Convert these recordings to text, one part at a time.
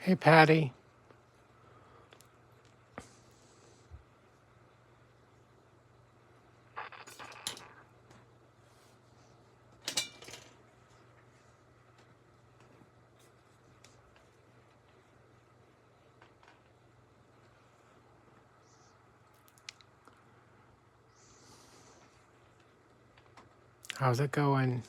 Hey, Patty. How's it going?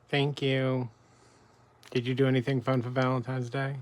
Thank you. Did you do anything fun for Valentine's Day?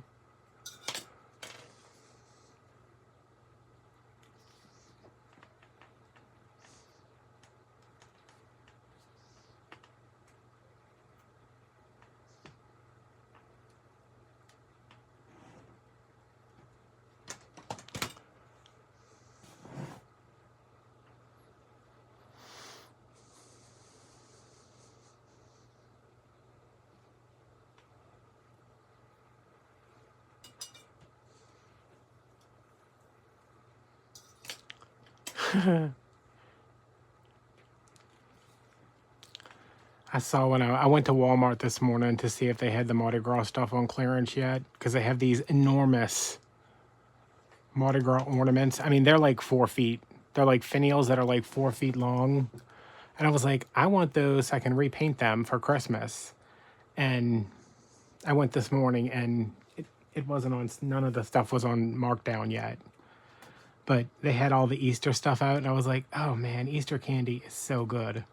I saw when I went to Walmart this morning to see if they had the Mardi Gras stuff on clearance yet, because they have these enormous Mardi Gras ornaments. I mean, they're like 4 feet. They're like finials that are like 4 feet long. And I was like, I want those so I can repaint them for Christmas. And I went this morning and it wasn't on, none of the stuff was on markdown yet. But they had all the Easter stuff out, and I was like, oh man, Easter candy is so good.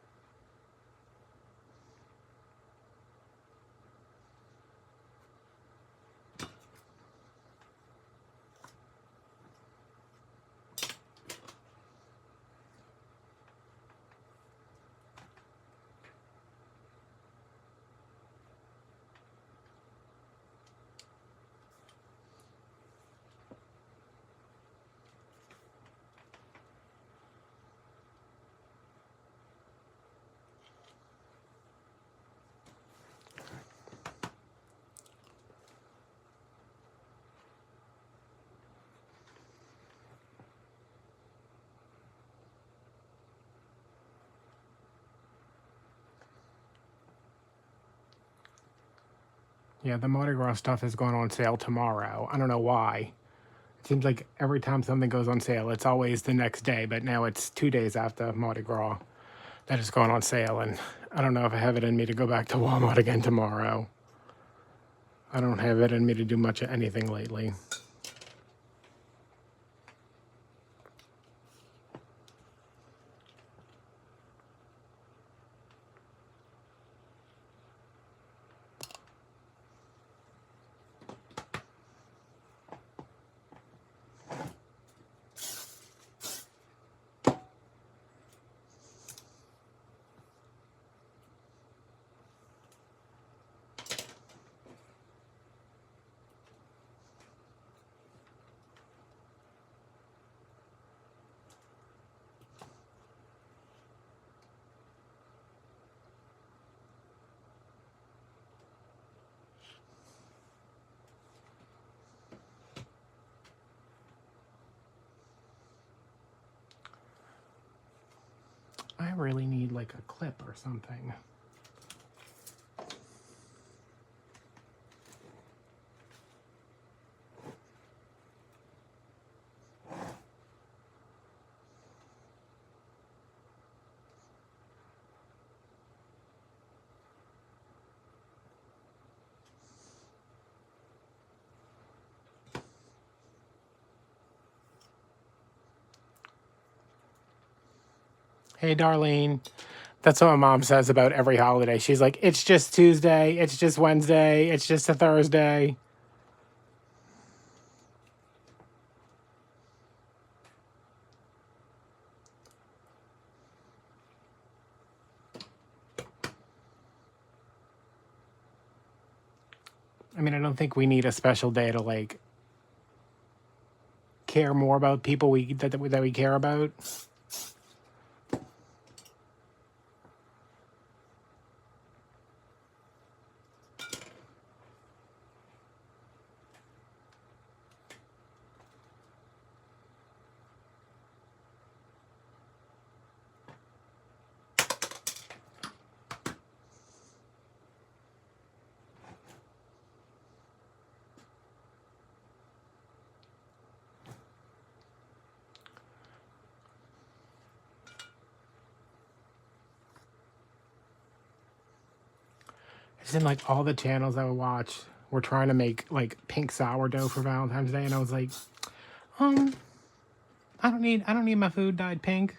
Yeah, the Mardi Gras stuff is going on sale tomorrow. I don't know why. It seems like every time something goes on sale, it's always the next day, but now it's 2 days after Mardi Gras that it's going on sale. And I don't know if I have it in me to go back to Walmart again tomorrow. I don't have it in me to do much of anything lately. I really need like a clip or something. Hey, Darlene. That's what my mom says about every holiday. She's like, it's just Tuesday, it's just Wednesday, it's just a Thursday. I mean, I don't think we need a special day to like care more about people that we care about. It's in like all the channels I would watch were trying to make like pink sourdough for Valentine's Day, and I was like, um, I don't need my food dyed pink.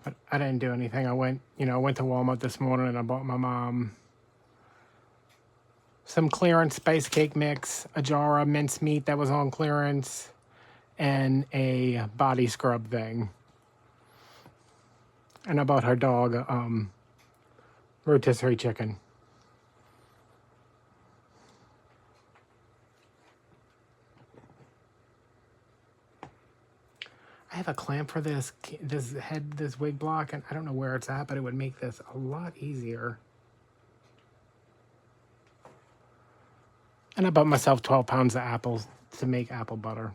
But I didn't do anything. I went to Walmart this morning and I bought my mom some clearance spice cake mix, a jar of mincemeat that was on clearance, and a body scrub thing. And I bought her dog rotisserie chicken. I have a clamp for this wig block, and I don't know where it's at, but it would make this a lot easier. And I bought myself 12 pounds of apples to make apple butter.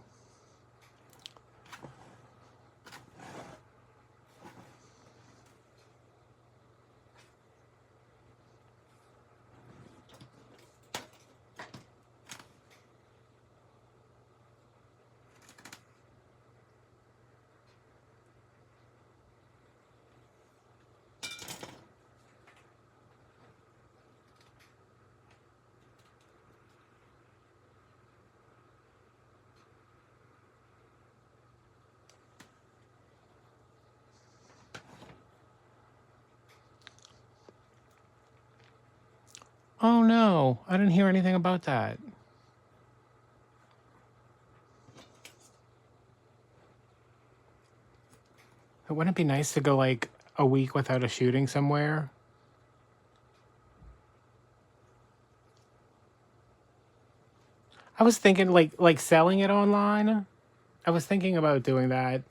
Oh no, I didn't hear anything about that. Wouldn't it be nice to go like a week without a shooting somewhere? I was thinking like selling it online. I was thinking about doing that.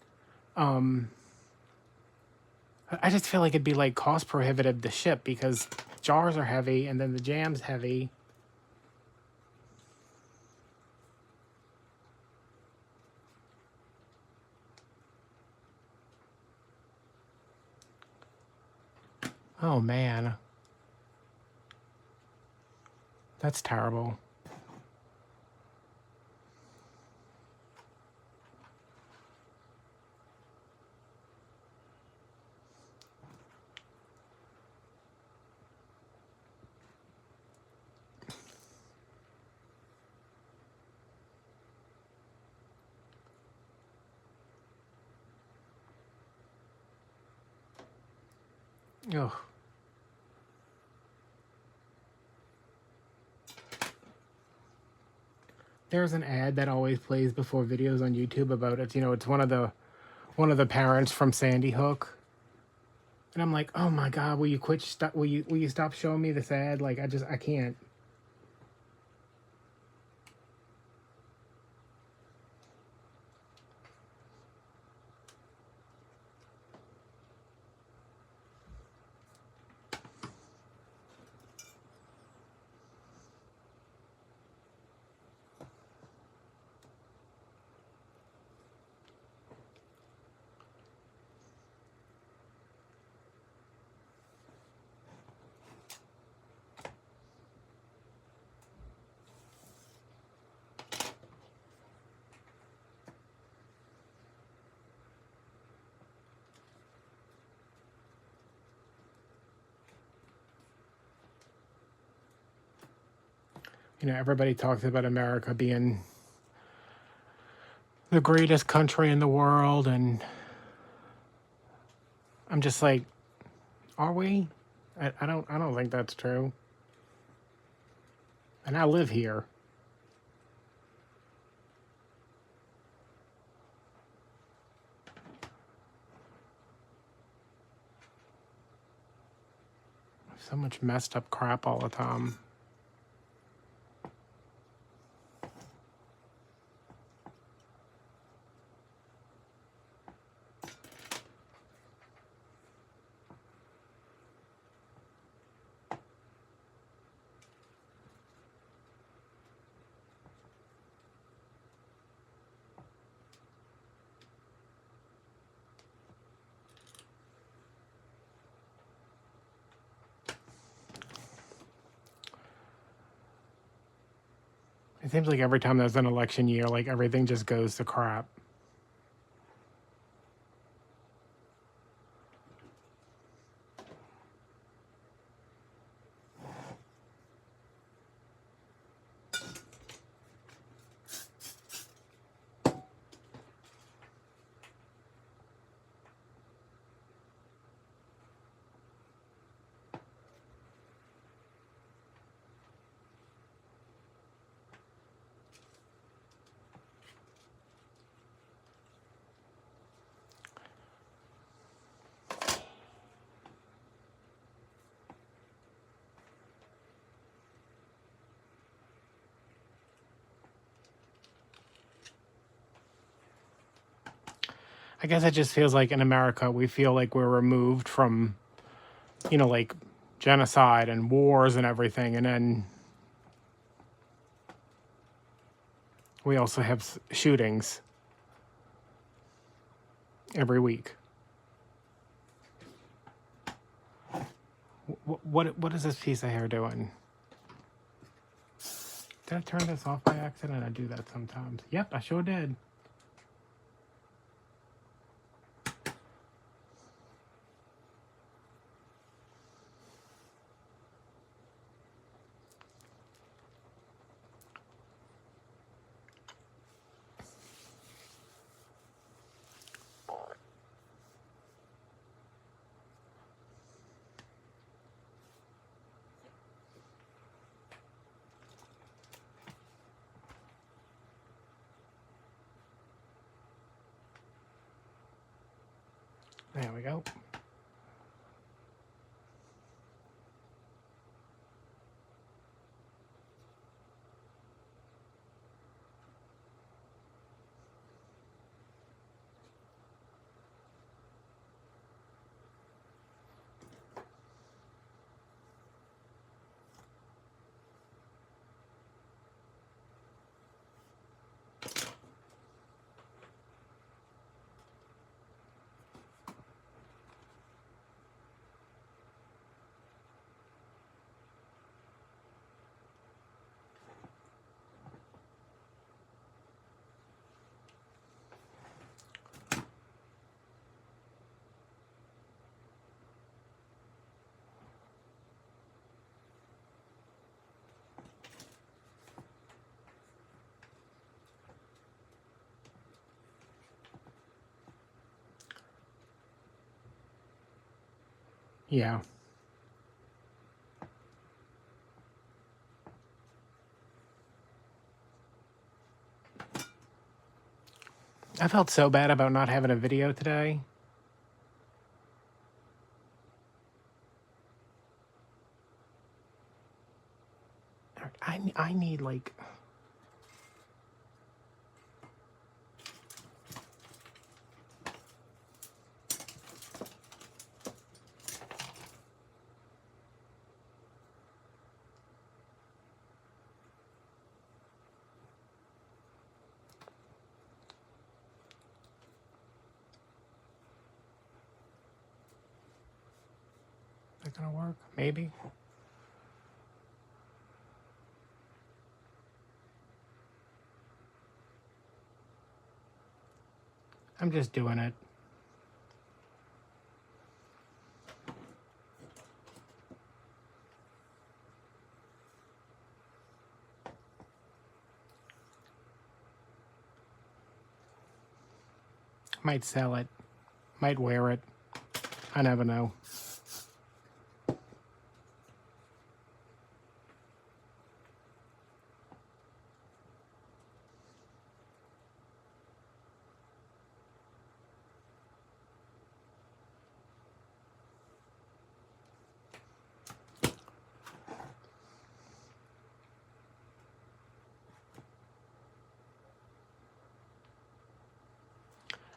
Um, I just feel like it'd be like cost prohibitive to ship because jars are heavy and then the jam's heavy. Oh man, that's terrible. Ugh. There's an ad that always plays before videos on YouTube about it. It's one of the parents from Sandy Hook. And I'm like, oh my God, will you quit? Will you stop showing me this ad? Like, I can't. You know, everybody talks about America being the greatest country in the world, and I'm just like, are we? I don't think that's true. And I live here. So much messed up crap all the time. It seems like every time there's an election year, like everything just goes to crap. I guess it just feels like in America, we feel like we're removed from, you know, like genocide and wars and everything. And then we also have shootings every week. What is this piece of hair doing? Did I turn this off by accident? I do that sometimes. Yep, I sure did. There we go. Yeah. I felt so bad about not having a video today. I need like... Is that gonna work? Maybe. I'm just doing it. Might sell it. Might wear it. I never know.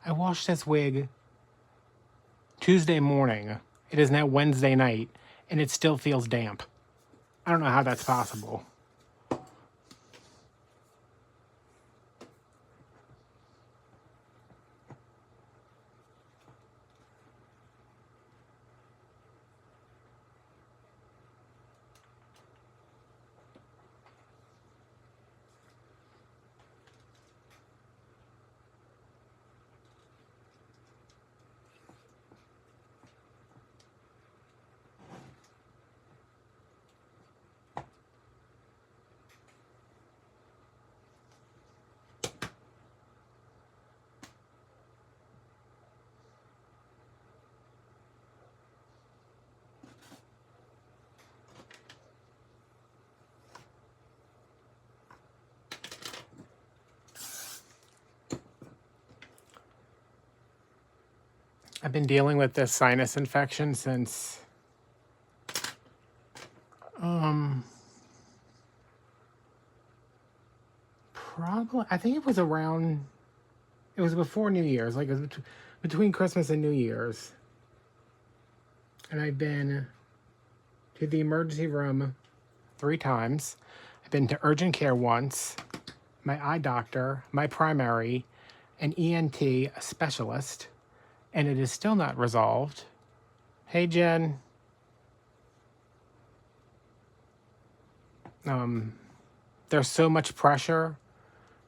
I washed this wig Tuesday morning. It is now Wednesday night, and it still feels damp. I don't know how that's possible. I've been dealing with this sinus infection since probably, I think it was before New Year's, like it was between Christmas and New Year's. And I've been to the emergency room 3 times. I've been to urgent care once, my eye doctor, my primary, an ENT, a specialist, and it is still not resolved. Hey, Jen. There's so much pressure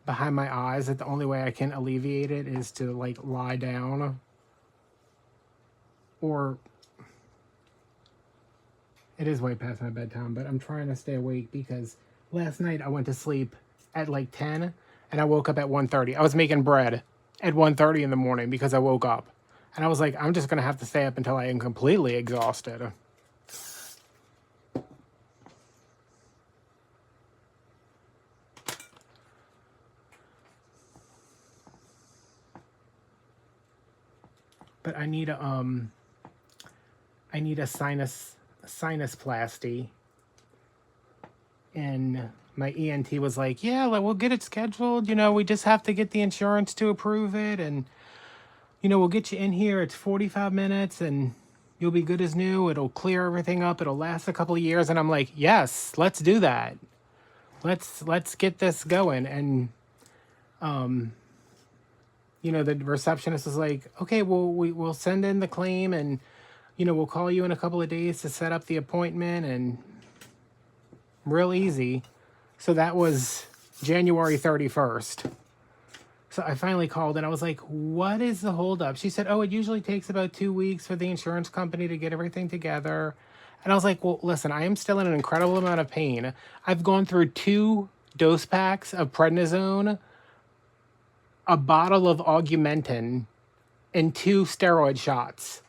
behind my eyes that the only way I can alleviate it is to like lie down, or it is way past my bedtime, but I'm trying to stay awake because last night I went to sleep at like 10 and I woke up at 1:30. I was making bread at 1:30 in the morning because I woke up. And I was like, I'm just going to have to stay up until I am completely exhausted. But I need a sinusplasty. And my ENT was like, yeah, like, we'll get it scheduled. We just have to get the insurance to approve it. And we'll get you in here. It's 45 minutes and you'll be good as new. It'll clear everything up. It'll last a couple of years. And I'm like, yes, let's do that. Let's get this going. And, the receptionist was like, okay, well, we'll send in the claim and, we'll call you in a couple of days to set up the appointment, and real easy. So that was January 31st. So I finally called and I was like, what is the holdup? She said, oh, it usually takes about 2 weeks for the insurance company to get everything together. And I was like, well, listen, I am still in an incredible amount of pain. I've gone through 2 dose packs of prednisone, a bottle of Augmentin, and 2 steroid shots,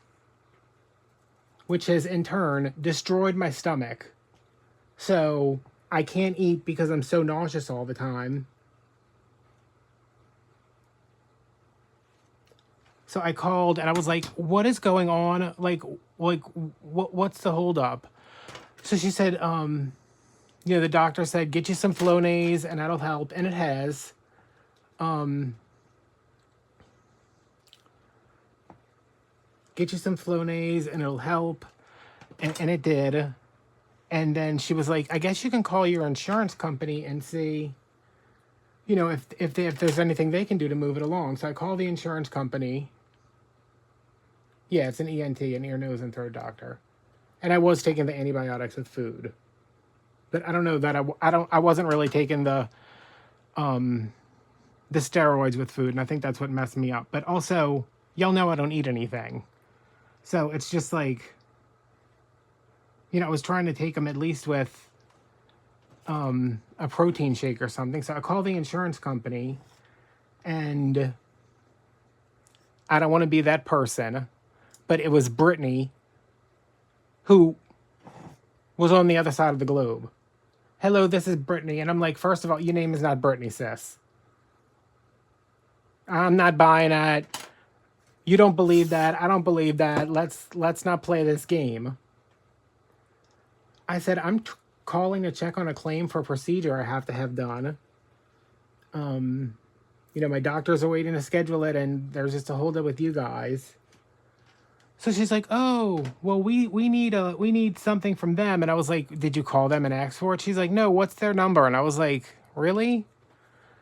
which has in turn destroyed my stomach. So I can't eat because I'm so nauseous all the time. So I called and I was like, what is going on? Like what's the holdup? So she said, the doctor said, get you some Flonase and that'll help. And it has. Get you some Flonase and it'll help. And it did. And then she was like, I guess you can call your insurance company and see, if there's anything they can do to move it along. So I called the insurance company. Yeah, it's an ENT, an ear, nose, and throat doctor. And I was taking the antibiotics with food. But I don't know that I wasn't really taking the steroids with food, and I think that's what messed me up. But also, y'all know I don't eat anything. So it's just like, I was trying to take them at least with a protein shake or something. So I called the insurance company, and I don't want to be that person. But it was Brittany who was on the other side of the globe. Hello, this is Brittany. And I'm like, first of all, your name is not Brittany, sis. I'm not buying that. You don't believe that. I don't believe that. Let's not play this game. I said, I'm calling to check on a claim for a procedure I have to have done. You know, my doctors are waiting to schedule it, and there's just a holdup with you guys. So she's like, oh, well, we need something from them. And I was like, did you call them and ask for it? She's like, no, what's their number? And I was like, really?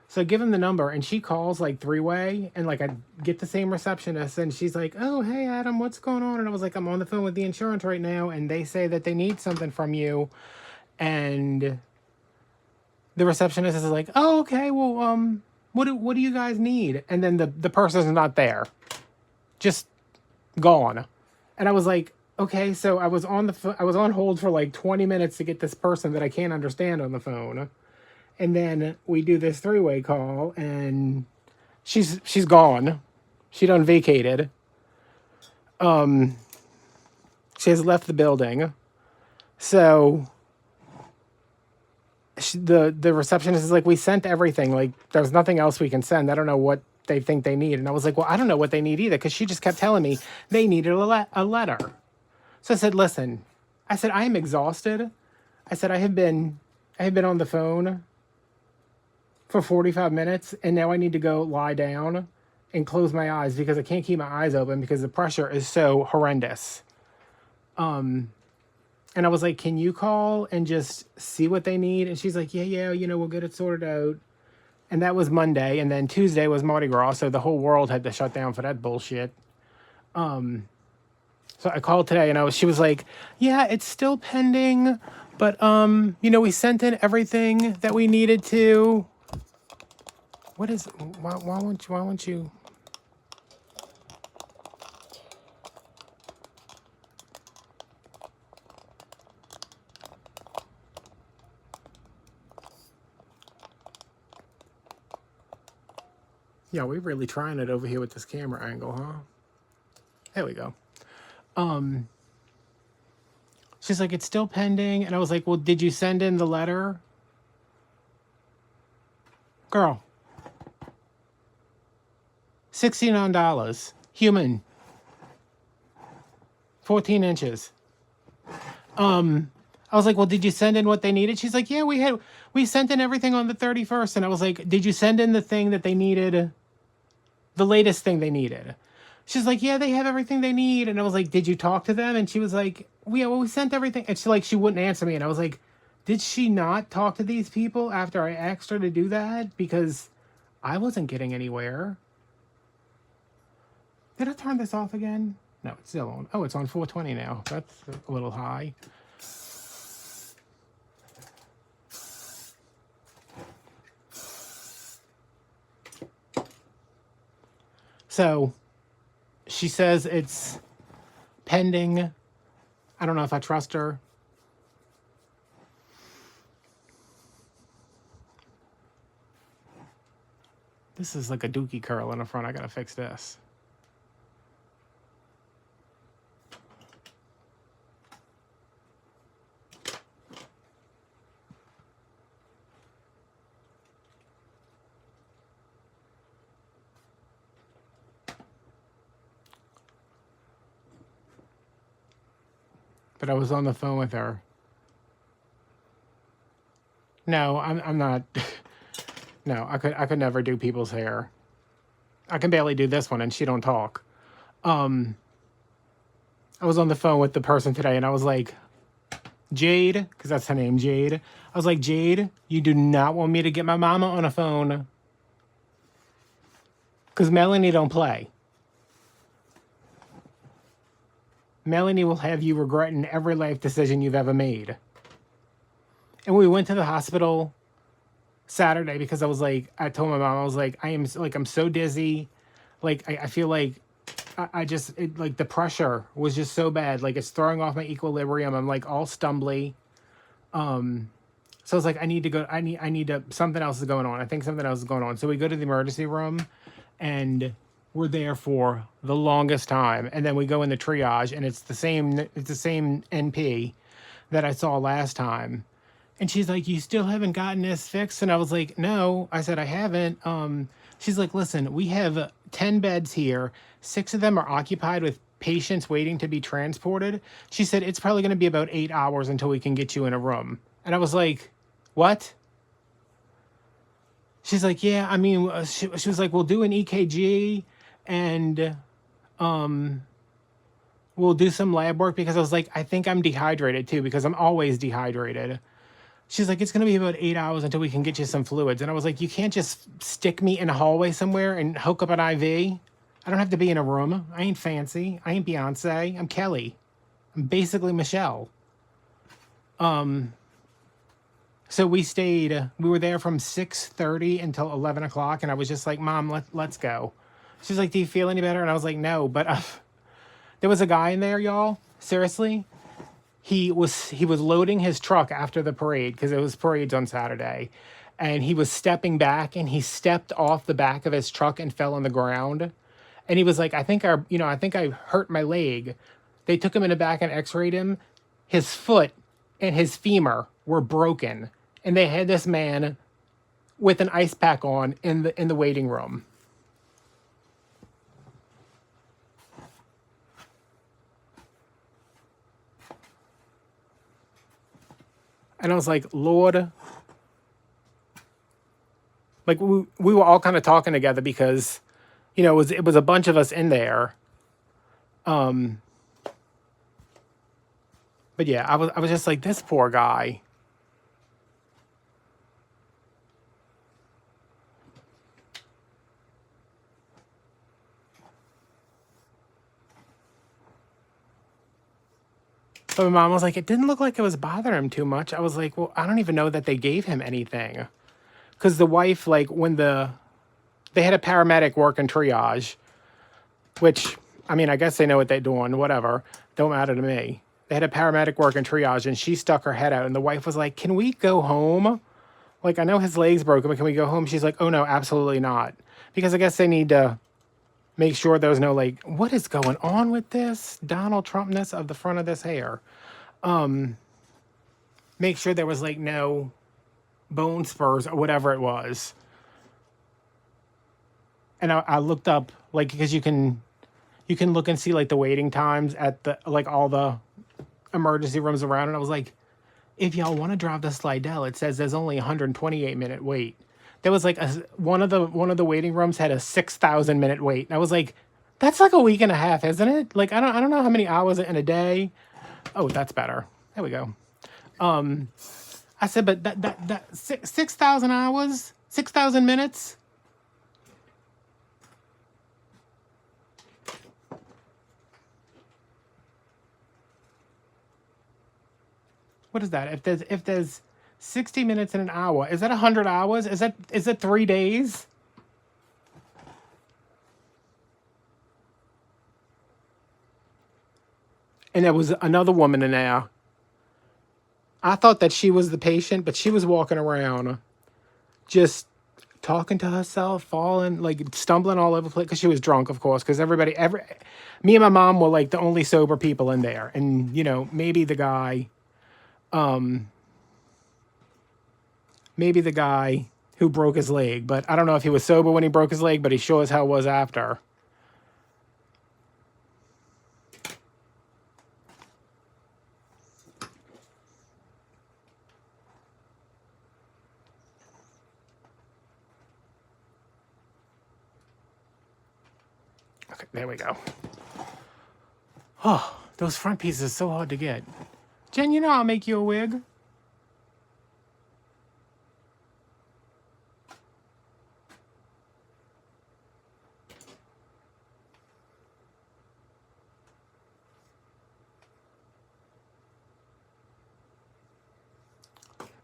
So I give him the number, and she calls like three-way, and like I get the same receptionist, and she's like, oh, hey, Adam, what's going on? And I was like, I'm on the phone with the insurance right now, and they say that they need something from you. And the receptionist is like, oh, okay, well, what do you guys need? And then the person's not there. Just gone. And I was like, okay, so I was on hold for like 20 minutes to get this person that I can't understand on the phone. And then we do this three-way call, and she's gone. She done vacated. She has left the building. So the receptionist is like, we sent everything. Like, there's nothing else we can send. I don't know what they think they need. And I was like, well, I don't know what they need either, because she just kept telling me they needed a letter. So I said, listen, I said, I am exhausted. I said, I have been on the phone for 45 minutes, and now I need to go lie down and close my eyes because I can't keep my eyes open because the pressure is so horrendous. And I was like, can you call and just see what they need? And she's like, yeah, you know, we'll get it sorted out. And that was Monday. And then Tuesday was Mardi Gras, so the whole world had to shut down for that bullshit. So I called today, and she was like, yeah, it's still pending, but you know, we sent in everything that we needed to. Why won't you? Yeah, we're really trying it over here with this camera angle, huh? There we go. She's like, it's still pending. And I was like, well, did you send in the letter? Girl. $69. Human. 14 inches. I was like, well, did you send in what they needed? She's like, yeah, we sent in everything on the 31st. And I was like, did you send in the thing that they needed? The latest thing they needed? She's like, yeah, they have everything they need. And I was like, did you talk to them? And she was like, yeah, well, we sent everything. And she wouldn't answer me. And I was like, did she not talk to these people after I asked her to do that? Because I wasn't getting anywhere. Did I turn this off again? No, it's still on. Oh, it's on 420 now. That's a little high. So she says it's pending. I don't know if I trust her. This is like a dookie curl in the front. I gotta fix this. But I was on the phone with her. No, I'm not. No, I could never do people's hair. I can barely do this one, and she don't talk. I was on the phone with the person today, and I was like, Jade, because that's her name, Jade. I was like, Jade, you do not want me to get my mama on a phone, because Melanie don't play. Melanie will have you regretting every life decision you've ever made. And we went to the hospital Saturday because I was like, I told my mom, I was like, I'm so dizzy. Like, I feel like like the pressure was just so bad. Like, it's throwing off my equilibrium. I'm like all stumbly. So I was like, I need to go. I need to, something else is going on. I think something else is going on. So we go to the emergency room, and were there for the longest time. And then we go in the triage and it's the same NP that I saw last time. And she's like, you still haven't gotten this fixed? And I was like, no. I said, I haven't. She's like, listen, we have 10 beds here. 6 of them are occupied with patients waiting to be transported. She said, it's probably going to be about 8 hours until we can get you in a room. And I was like, what? She's like, yeah, I mean, she was like, we'll do an EKG and we'll do some lab work, because I was like, I think I'm dehydrated too, because I'm always dehydrated. She's like, it's going to be about 8 hours until we can get you some fluids. And I was like, you can't just stick me in a hallway somewhere and hook up an IV. I don't have to be in a room. I ain't fancy. I ain't Beyonce. I'm Kelly. I'm basically Michelle. So we were there from 6:30 until 11 o'clock. And I was just like, Mom, let's go. She's like, do you feel any better? And I was like, no. But there was a guy in there, y'all. Seriously. He was loading his truck after the parade, because it was parades on Saturday, and he was stepping back and he stepped off the back of his truck and fell on the ground. And he was like, I think I hurt my leg. They took him in the back and x-rayed him. His foot and his femur were broken. And they had this man with an ice pack on in the waiting room. And I was like, Lord, like we were all kind of talking together, because, it was a bunch of us in there. But yeah, I was just like, this poor guy. But my mom was like, it didn't look like it was bothering him too much. I was like, well, I don't even know that they gave him anything. Because the wife, like, when they had a paramedic work in triage, which, I mean, I guess they know what they're doing, whatever. Don't matter to me. They had a paramedic work in triage, and she stuck her head out, and the wife was like, can we go home? Like, I know his leg's broken, but can we go home? She's like, oh, no, absolutely not. Because I guess they need to make sure there's no, like, what is going on with this Donald Trumpness of the front of this hair? Make sure there was, like, no bone spurs or whatever it was. And I looked up, like, because you can look and see, like, the waiting times at the, like, all the emergency rooms around. And I was like, if y'all want to drive to Slidell, it says there's only a 128-minute wait. There was like one of the waiting rooms had a 6,000-minute wait. And I was like, that's like a week and a half, isn't it? Like, I don't know how many hours in a day. Oh, that's better. There we go. I said, but that 6,000 hours, 6,000 minutes. What is that? If there's 60 minutes in an hour, is that 100 hours? Is it 3 days? And there was another woman in there. I thought that she was the patient, but she was walking around just talking to herself, falling, like stumbling all over the place, because she was drunk, of course, because me and my mom were like the only sober people in there. And, maybe the guy who broke his leg, but I don't know if he was sober when he broke his leg, but he sure as hell was after. Okay, there we go. Oh, those front pieces are so hard to get. Jen, I'll make you a wig.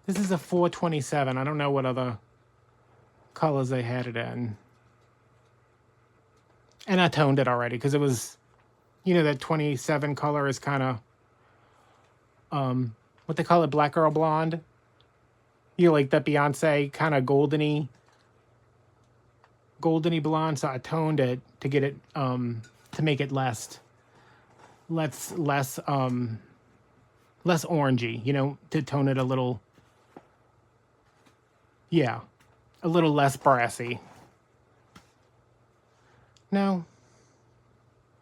This is a 427. I don't know what other colors they had it in. And I toned it already, because it was, that 27 color is kind of, what they call it, black girl blonde. Like that Beyonce kind of goldeny goldeny blonde, so I toned it to get it to make it less orangey, you know, to tone it a little, yeah, a little less brassy. No,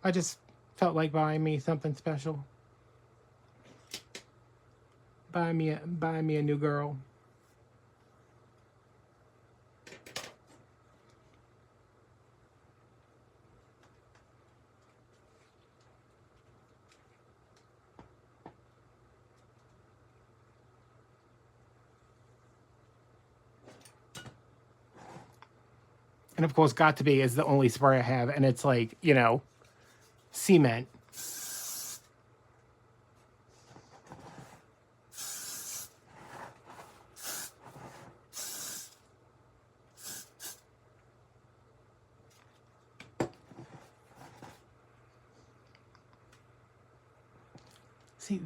I just felt like buying me something special. Buy me a new girl. And of course, Got to Be is the only spray I have, and it's like, you know, cement. See,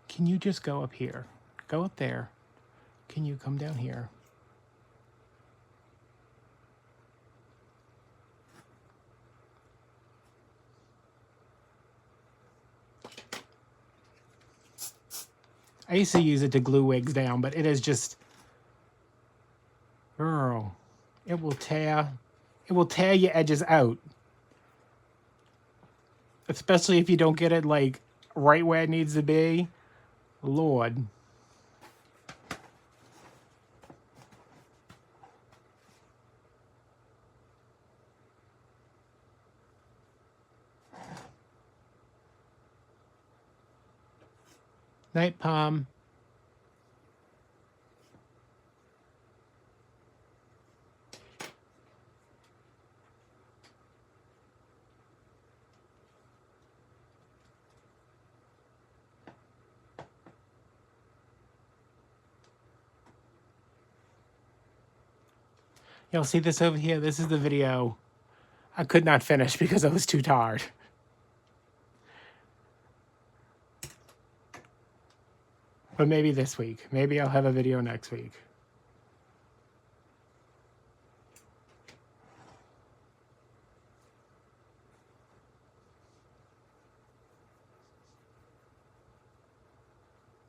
can you just go up here? Go up there. Can you come down here? I used to use it to glue wigs down, but it is just, girl, it will tear your edges out. Especially if you don't get it like right where it needs to be. Lord. Night, Palm. Y'all see this over here? This is the video I could not finish because I was too tired. But maybe this week. Maybe I'll have a video next week.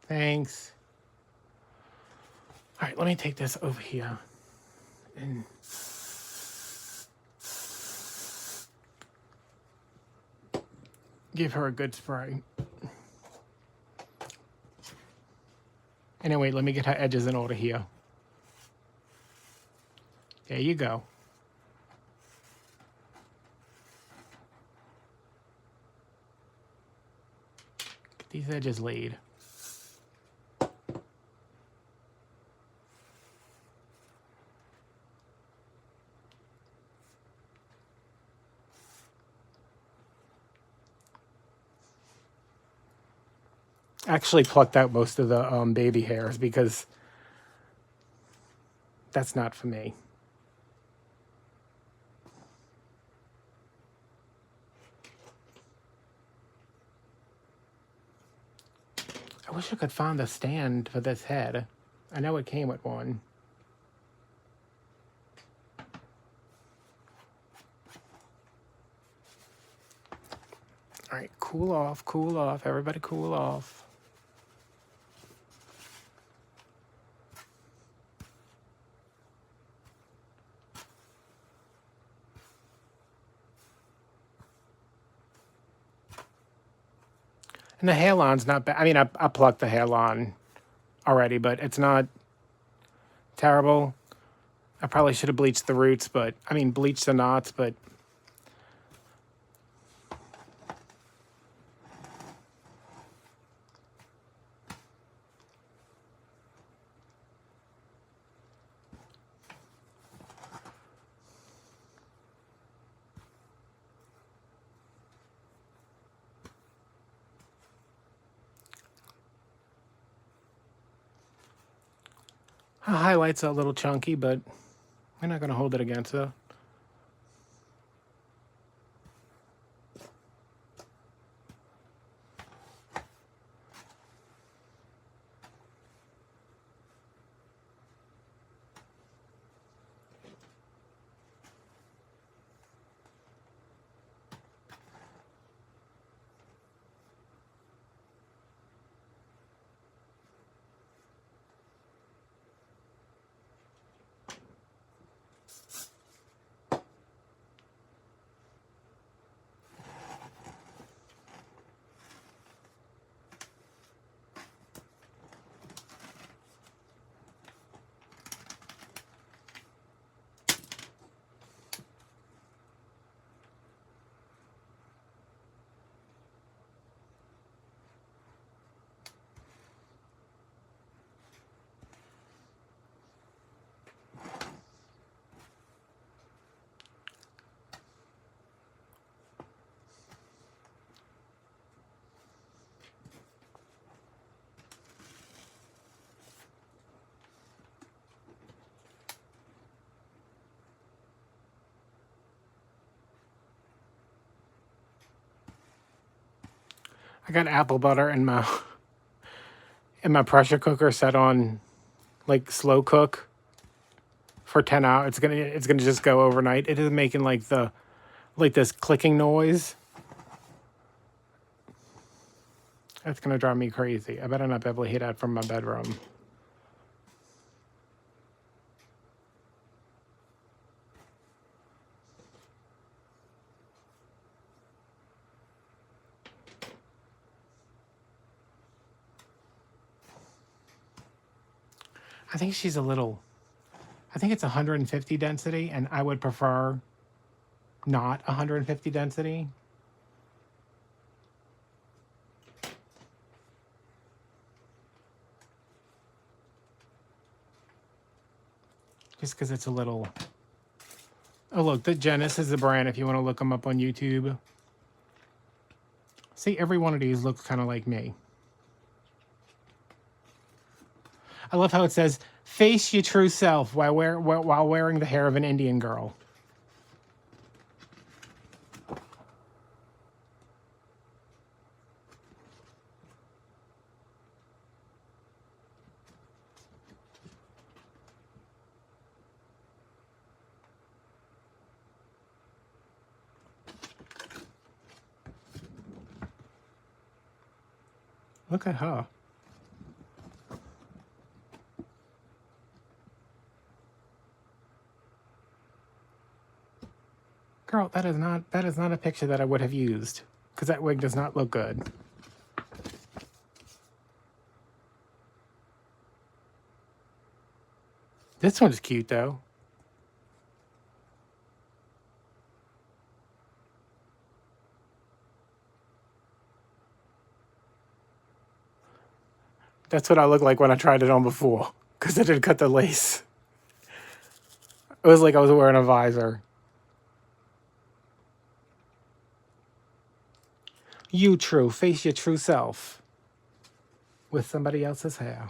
Thanks. All right, let me take this over here and give her a good spray. Anyway, let me get her edges in order here. There you go. Get these edges laid. Actually plucked out most of the baby hairs because that's not for me. I wish I could find a stand for this head. I know it came with one. All right, cool off, everybody cool off. And the hairline's not bad. I mean, I plucked the hairline already, but it's not terrible. I probably should have bleached the roots, but, I mean, bleached the knots, but her highlights are a little chunky, but we're not going to hold it against her. I got apple butter in my pressure cooker set on like slow cook for 10 hours. It's gonna just go overnight. It is making like this clicking noise. That's gonna drive me crazy. I better not be able to hear that from my bedroom. I think she's a little. I think it's 150 density, and I would prefer not 150 density. Just because it's a little. Oh, look, the Genesis is the brand if you want to look them up on YouTube. See, every one of these looks kind of like me. I love how it says, face your true self while wearing the hair of an Indian girl. Look at her. Girl, that is not a picture that I would have used, because that wig does not look good. This one's cute though. That's what I looked like when I tried it on before, because I didn't cut the lace. It was like I was wearing a visor. You true, face your true self with somebody else's hair.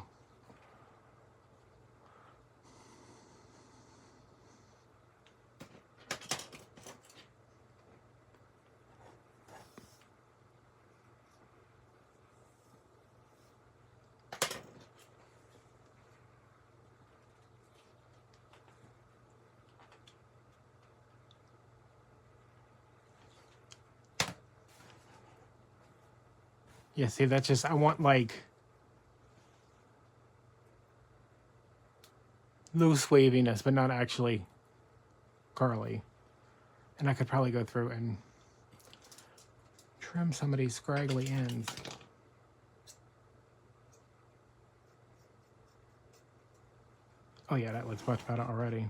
Yeah, see, that's just, I want like loose waviness, but not actually curly. And I could probably go through and trim some of these scraggly ends. Oh yeah, that looks much better already.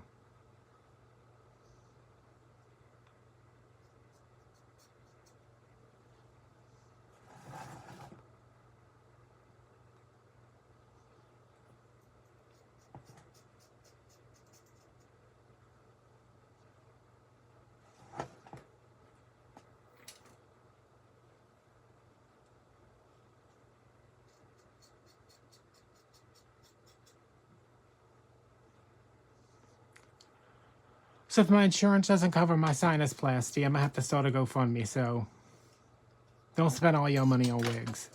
So if my insurance doesn't cover my sinus-plasty, I'm gonna have to start a GoFundMe, so don't spend all your money on wigs.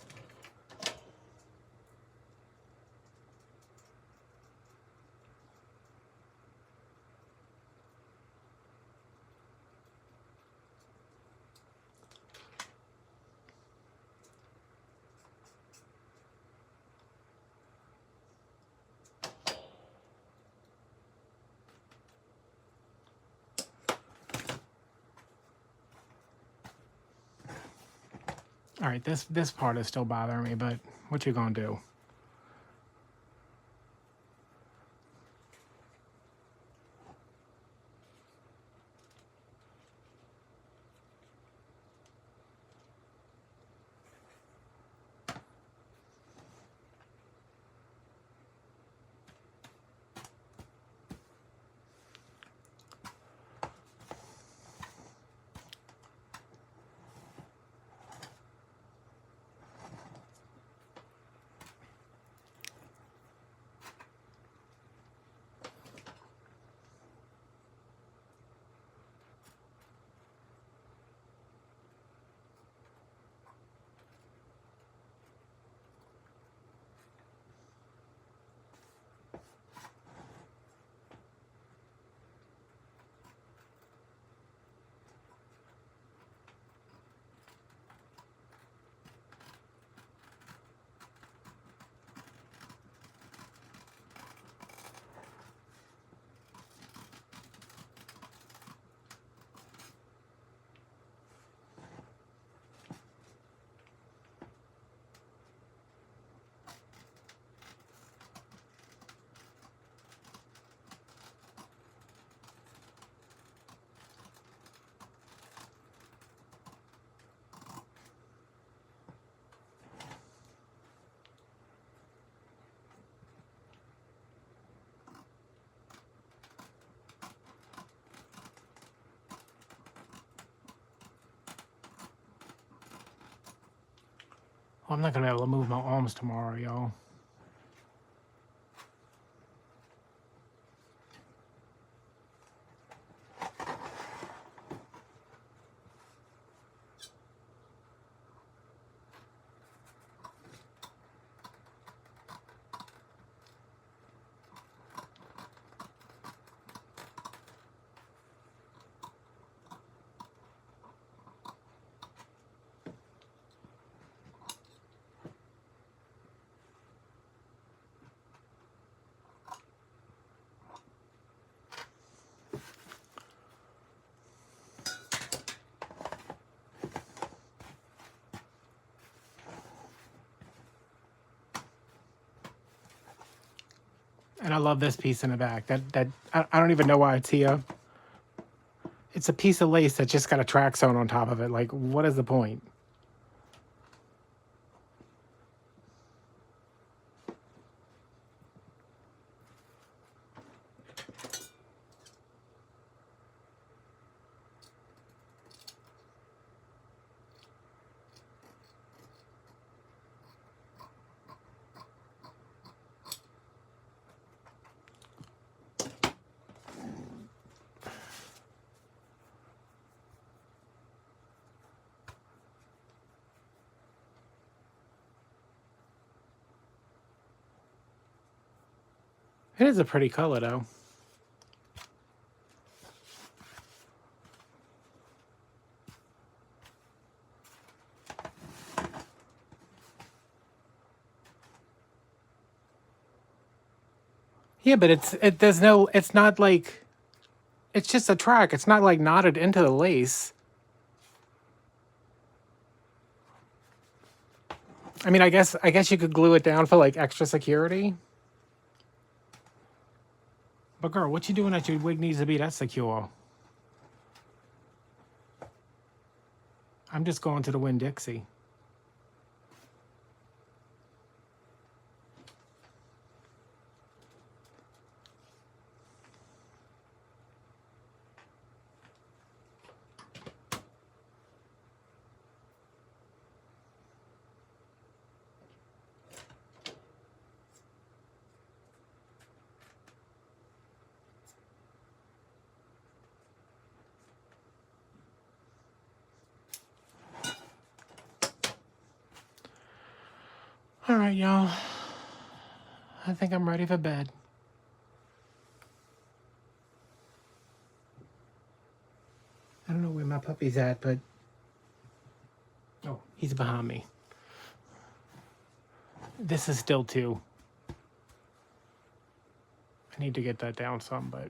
All right, this part is still bothering me, but what you gonna do? Well, I'm not going to be able to move my arms tomorrow, y'all. And I love this piece in the back. I don't even know why it's here. It's a piece of lace that just got a track sewn on top of it. Like, what is the point? It is a pretty color, though. Yeah, but it's not like, it's just a track. It's not like knotted into the lace. I mean, I guess you could glue it down for like extra security. But girl, what you doing that your wig needs to be that secure? I'm just going to the Winn-Dixie. All right, y'all. I think I'm ready for bed. I don't know where my puppy's at, but... Oh, he's behind me. This is still 2. I need to get that down some, but...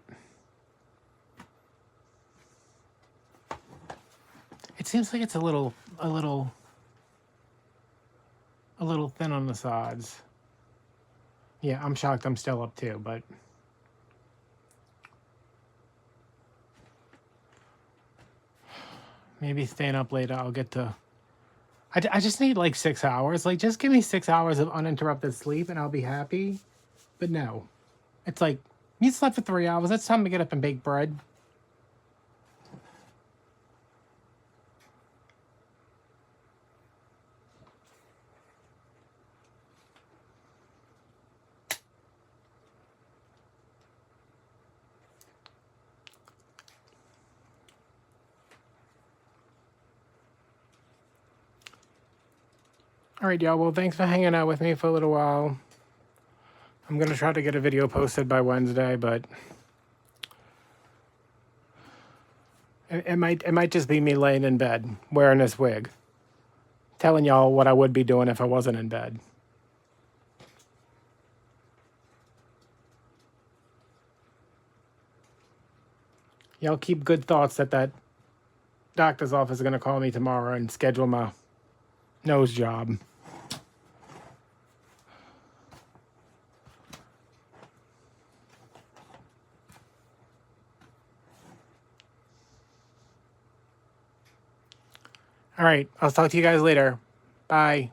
It seems like it's a little thin on the sides. Yeah, I'm shocked I'm still up too, but... Maybe staying up later, I'll get to... I just need like 6 hours. Like, just give me 6 hours of uninterrupted sleep and I'll be happy. But no. It's like, you slept for 3 hours. It's time to get up and bake bread. All right, y'all. Well, thanks for hanging out with me for a little while. I'm going to try to get a video posted by Wednesday, but it might just be me laying in bed wearing this wig, telling y'all what I would be doing if I wasn't in bed. Y'all keep good thoughts that doctor's office is going to call me tomorrow and schedule my nose job. All right, I'll talk to you guys later. Bye.